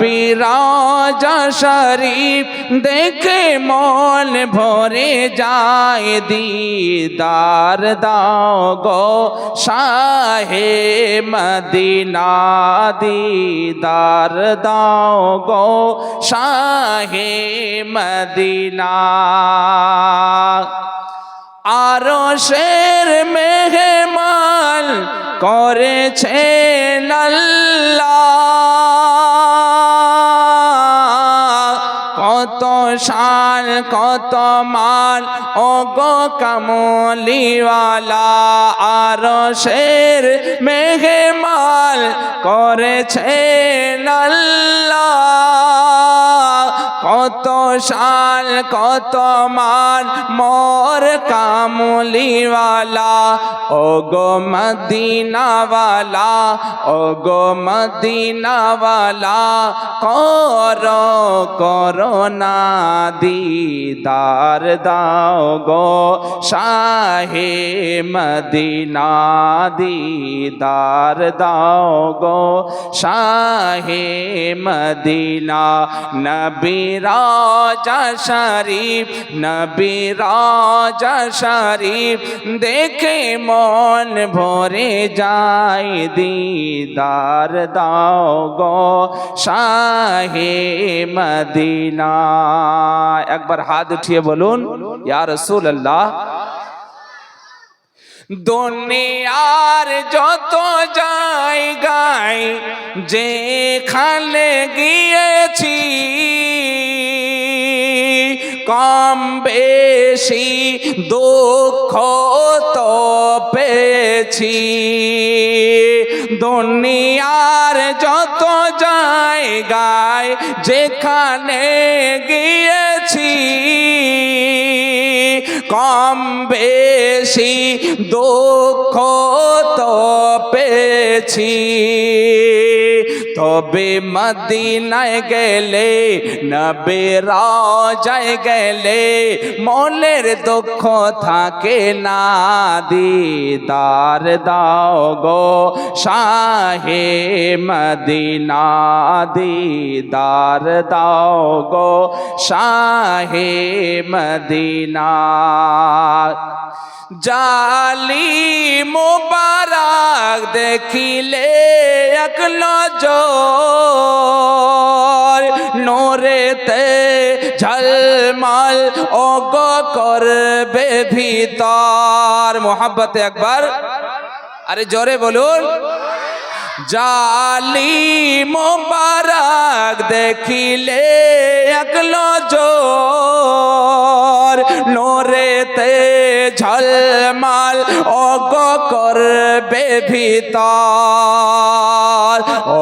বিরাজা শরীফ দেখে মন ভরে যায় দিদার দাও গো শাহে মদিনা দিদার দাও গো শাহে মদিনা আরশের মেহমান করেছেন আল্লাহ কত শান কত মান ওগো কামলিওয়ালা আরশের মেহমান করেছেন আল্লাহ কত শান কত মান মোর কামলিওয়ালা ওগো মদিনাওয়ালা ওগো মদিনাওয়ালা করো করোনা দিদার দাও গো শাহে মদিনা দিদার দাও গো শাহে মদিনা নবী রাজা শরীফ নবী রাজা শরীফ দেখে মন ভরে যায় দিদার দাও গো শাহে মদিনা একবার হাত উঠিয়ে বলুন ইয়া রাসূলুল্লাহ দুনিয়ার যত জায়গায় যেখানে গিয়েছি কম বেশি দুঃখ তো পেয়েছি দুনিয়ার যত জায়গায় যেখানে গিয়েছি কম বেশি দুঃখ তো পেয়েছি তবে মদিনায় গেলে নবী রাজায় গেলে মনের দুঃখ থাকে না দিদার দাও গো শাহে মদিনা দিদার দাও গো শাহে মদিনা জালি মুবারক দেখিলে এক নজর নূরেতে ঝলমল ওগো করবে ভিতর মোহাব্বতে একবার আরে জোরে বলুন জালি মুবারক দেখিলে এক নজর নূরেতে ঝলমল ওগো করবে ভিতর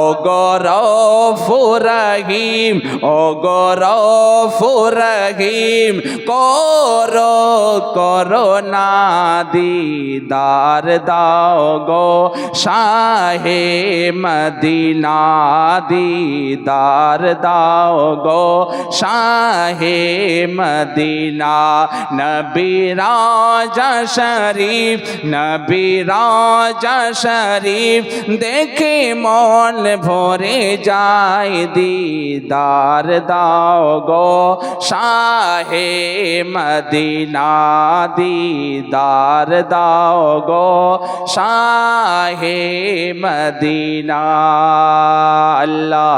ওগো রউফুর রহিম ওগো রউফুর রহিম করো করোনা দিদার দাও গো শাহে মদিনা দিদার দাও গো শাহে মদিনা নবী রাজা শরীফ নবী রাজা শরীফ দেখে মন ভরে যায় দিদার দাও গো শাহে মদিনা দিদার দাও গো শাহে মদিনা আল্লাহ।